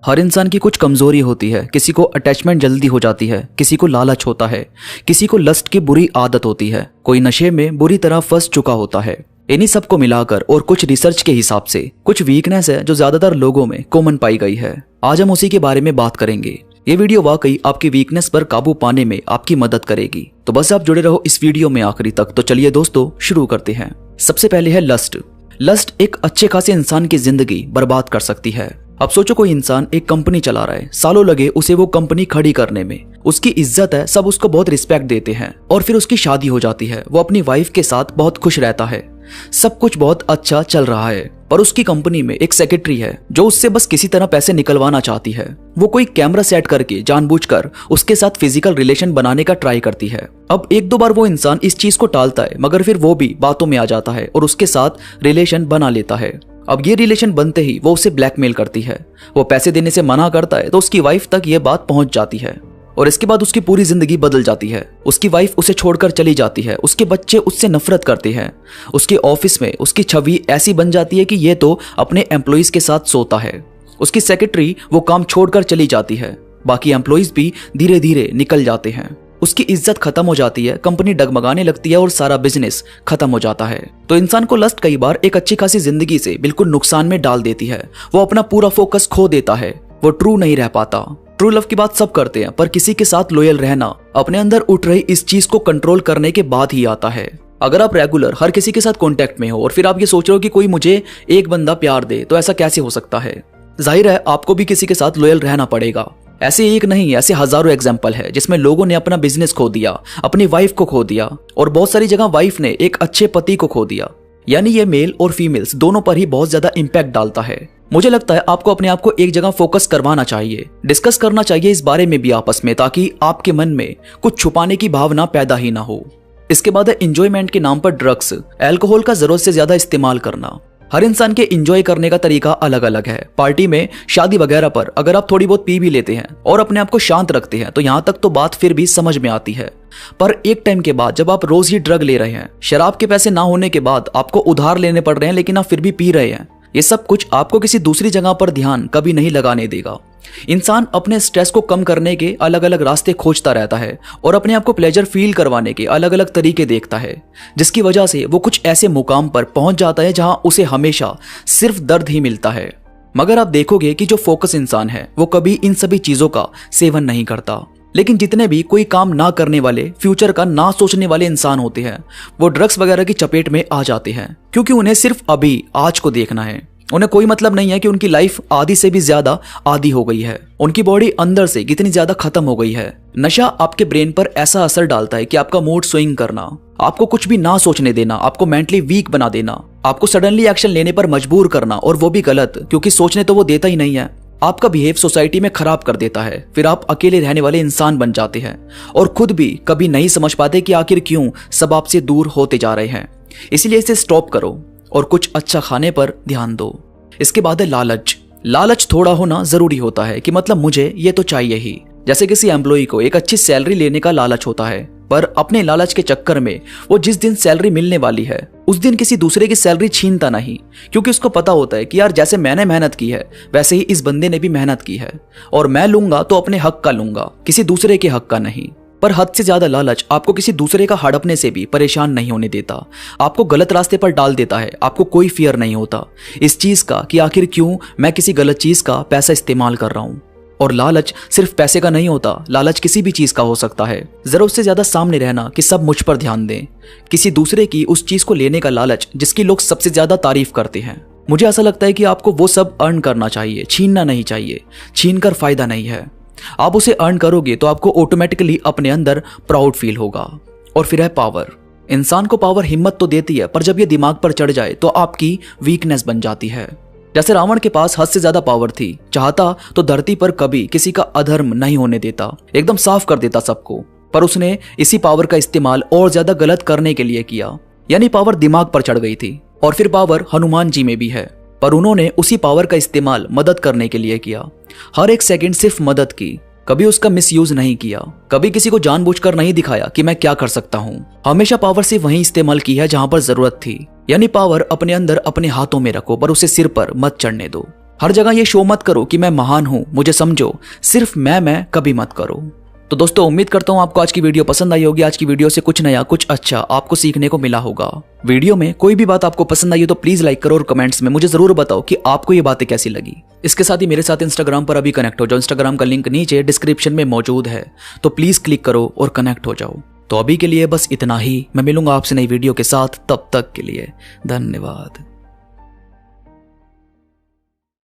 हर इंसान की कुछ कमजोरी होती है। किसी को अटैचमेंट जल्दी हो जाती है, किसी को लालच होता है, किसी को लस्ट की बुरी आदत होती है, कोई नशे में बुरी तरह फंस चुका होता है। इन्हीं सबको मिलाकर और कुछ रिसर्च के हिसाब से कुछ वीकनेस है जो ज्यादातर लोगों में कॉमन पाई गई है। आज हम उसी के बारे में बात करेंगे। ये वीडियो वाकई आपकी वीकनेस पर काबू पाने में आपकी मदद करेगी, तो बस आप जुड़े रहो इस वीडियो में आखिरी तक। तो चलिए दोस्तों शुरू करते हैं। सबसे पहले है लस्ट। लस्ट एक अच्छे खासे इंसान की जिंदगी बर्बाद कर सकती है। अब सोचो कोई इंसान एक कंपनी चला रहा है, सालों लगे उसे वो कंपनी खड़ी करने में, उसकी इज्जत है, सब उसको बहुत रिस्पेक्ट देते हैं और फिर उसकी शादी हो जाती है। वो अपनी वाइफ के साथ बहुत खुश रहता है, सब कुछ बहुत अच्छा चल रहा है, पर उसकी कंपनी में एक सेक्रेटरी है जो उससे बस किसी तरह पैसे निकलवाना चाहती है। वो कोई कैमरा सेट करके जानबूझकर उसके साथ फिजिकल रिलेशन बनाने का ट्राई करती है। अब एक दो बार वो इंसान इस चीज को टालता है, मगर फिर वो भी बातों में आ जाता है और उसके साथ रिलेशन बना लेता है। अब ये रिलेशन बनते ही वो उसे ब्लैकमेल करती है। वो पैसे देने से मना करता है तो उसकी वाइफ तक ये बात पहुंच जाती है और इसके बाद उसकी पूरी जिंदगी बदल जाती है। उसकी वाइफ उसे छोड़कर चली जाती है, उसके बच्चे उससे नफरत करते हैं, उसके ऑफिस में उसकी छवि ऐसी बन जाती है कि ये तो अपने एम्प्लॉइज के साथ सोता है। उसकी सेक्रेटरी वो काम छोड़कर चली जाती है, बाकी एम्प्लॉइज भी धीरे धीरे निकल जाते हैं। उसकी इज्जत खत्म हो जाती है, कंपनी डगमगाने लगती है और सारा बिजनेस खत्म हो जाता है। तो इंसान को लस्ट कई बार एक अच्छी खासी जिंदगी से बिल्कुल नुकसान में डाल देती है। वो अपना पूरा फोकस खो देता है, वो ट्रू नहीं रह पाता। ट्रू लव की बात सब करते हैं, पर किसी के साथ लॉयल रहना अपने अंदर उठ रही इस चीज को कंट्रोल करने के बाद ही आता है। अगर आप रेगुलर हर किसी के साथ कांटेक्ट में हो और फिर आप ये सोच रहे हो कि कोई मुझे एक बंदा प्यार दे, तो ऐसा कैसे हो सकता है? जाहिर है आपको भी किसी के साथ लॉयल रहना पड़ेगा। ऐसे एक नहीं, ऐसे हजारों एग्जाम्पल है जिसमें लोगों ने अपना बिजनेस खो दिया, अपनी वाइफ को खो दिया और बहुत सारी जगह वाइफ ने एक अच्छे पति को खो दिया। यानी ये मेल और फीमेल्स दोनों पर ही बहुत ज्यादा इम्पैक्ट डालता है। मुझे लगता है आपको अपने आप को एक जगह फोकस करवाना चाहिए, डिस्कस करना चाहिए इस बारे में भी आपस में, ताकि आपके मन में कुछ छुपाने की भावना पैदा ही ना हो। इसके बाद है एंजॉयमेंट के नाम पर ड्रग्स, अल्कोहल का जरूरत से ज्यादा इस्तेमाल करना। हर इंसान के एंजॉय करने का तरीका अलग अलग है। पार्टी में, शादी वगैरह पर अगर आप थोड़ी बहुत पी भी लेते हैं और अपने आप को शांत रखते हैं तो यहाँ तक तो बात फिर भी समझ में आती है, पर एक टाइम के बाद जब आप रोज ही ड्रग ले रहे हैं, शराब के पैसे ना होने के बाद आपको उधार लेने पड़ रहे हैं लेकिन आप फिर भी पी रहे हैं, ये सब कुछ आपको किसी दूसरी जगह पर ध्यान कभी नहीं लगाने देगा। इंसान अपने स्ट्रेस को कम करने के अलग अलग रास्ते खोजता रहता है और अपने आप को प्लेजर फील करवाने के अलग अलग तरीके देखता है, जिसकी वजह से वो कुछ ऐसे मुकाम पर पहुंच जाता है जहां उसे हमेशा सिर्फ दर्द ही मिलता है। मगर आप देखोगे कि जो फोकस इंसान है वो कभी इन सभी चीजों का सेवन नहीं करता। लेकिन जितने भी कोई काम ना करने वाले, फ्यूचर का ना सोचने वाले इंसान होते हैं, वो ड्रग्स वगैरह की चपेट में आ जाते हैं, क्योंकि उन्हें सिर्फ अभी आज को देखना है। उन्हें कोई मतलब नहीं है कि उनकी लाइफ आधी से भी ज्यादा आधी हो गई है, उनकी बॉडी अंदर से कितनी ज्यादा खत्म हो गई है। नशा आपके ब्रेन पर ऐसा असर डालता है कि आपका मूड स्विंग करना, आपको कुछ भी ना सोचने देना, आपको मेंटली वीक बना देना, आपको सडनली एक्शन लेने पर मजबूर करना, और वो भी गलत, क्योंकि सोचने तो वो देता ही नहीं है। आपका बिहेव सोसाइटी में खराब कर देता है, फिर आप अकेले रहने वाले इंसान बन जाते हैं और खुद भी कभी नहीं समझ पाते कि आखिर क्यों सब आपसे दूर होते जा रहे हैं। इसीलिए इसे स्टॉप करो और कुछ अच्छा खाने पर ध्यान दो। इसके बाद है लालच। लालच थोड़ा होना जरूरी होता है कि मतलब मुझे ये तो चाहिए ही। जैसे किसी एम्प्लॉय को एक अच्छी सैलरी लेने का लालच होता है, पर अपने लालच के चक्कर में वो जिस दिन सैलरी मिलने वाली है उस दिन किसी दूसरे की सैलरी छीनता नहीं, क्योंकि उसको पता होता है कि यार जैसे मैंने मेहनत की है वैसे ही इस बंदे ने भी मेहनत की है और मैं लूंगा तो अपने हक का लूंगा, किसी दूसरे के हक का नहीं। पर हद से ज्यादा लालच आपको किसी दूसरे का हड़पने से भी परेशान नहीं होने देता, आपको गलत रास्ते पर डाल देता है। आपको कोई फियर नहीं होता इस चीज का कि आखिर क्यों मैं किसी गलत चीज का पैसा इस्तेमाल कर रहा हूं। और लालच सिर्फ पैसे का नहीं होता, लालच किसी भी चीज का हो सकता है। जरूरत से ज्यादा सामने रहना कि सब मुझ पर ध्यान दें, किसी दूसरे की उस चीज को लेने का लालच जिसकी लोग सबसे ज्यादा तारीफ करते हैं। मुझे ऐसा लगता है कि आपको वो सब अर्न करना चाहिए, छीनना नहीं चाहिए। छीन कर फायदा नहीं है। आप उसे अर्न करोगे तो आपको ऑटोमेटिकली अपने अंदर प्राउड फील होगा। और फिर है पावर। इंसान को पावर हिम्मत तो देती है, पर जब ये दिमाग पर चढ़ जाए तो आपकी वीकनेस बन जाती है। जैसे रावण के पास हद से ज्यादा पावर थी, चाहता तो धरती पर कभी किसी का अधर्म नहीं होने देता, एकदम साफ कर देता सबको, पर उसने इसी पावर का इस्तेमाल और ज्यादा गलत करने के लिए किया। यानी पावर दिमाग पर चढ़ गई थी। और फिर पावर हनुमान जी में भी है, पर उन्होंने उसी पावर का इस्तेमाल मदद करने के लिए किया। हर एक सेकंड सिर्फ मदद की, कभी उसका मिसयूज नहीं किया, कभी किसी को जानबूझकर नहीं दिखाया कि मैं क्या कर सकता हूँ। हमेशा पावर से वहीं इस्तेमाल की है जहां पर जरूरत थी। यानी पावर अपने अंदर अपने हाथों में रखो, पर उसे सिर पर मत चढ़ने दो। हर जगह ये शो मत करो कि मैं महान हूं, मुझे समझो, सिर्फ मैं कभी मत करो। तो दोस्तों उम्मीद करता हूं आपको आज की वीडियो पसंद आई होगी। आज की वीडियो से कुछ नया, कुछ अच्छा आपको सीखने को मिला होगा। वीडियो में कोई भी बात आपको पसंद आई हो तो प्लीज लाइक करो और कमेंट्स में मुझे जरूर बताओ कि आपको ये बातें कैसी लगी। इसके साथ ही मेरे साथ इंस्टाग्राम पर अभी कनेक्ट हो जाओ। इंस्टाग्राम का लिंक नीचे डिस्क्रिप्शन में मौजूद है, तो प्लीज क्लिक करो और कनेक्ट हो जाओ। तो अभी के लिए बस इतना ही। मैं मिलूंगा आपसे नई वीडियो के साथ, तब तक के लिए धन्यवाद।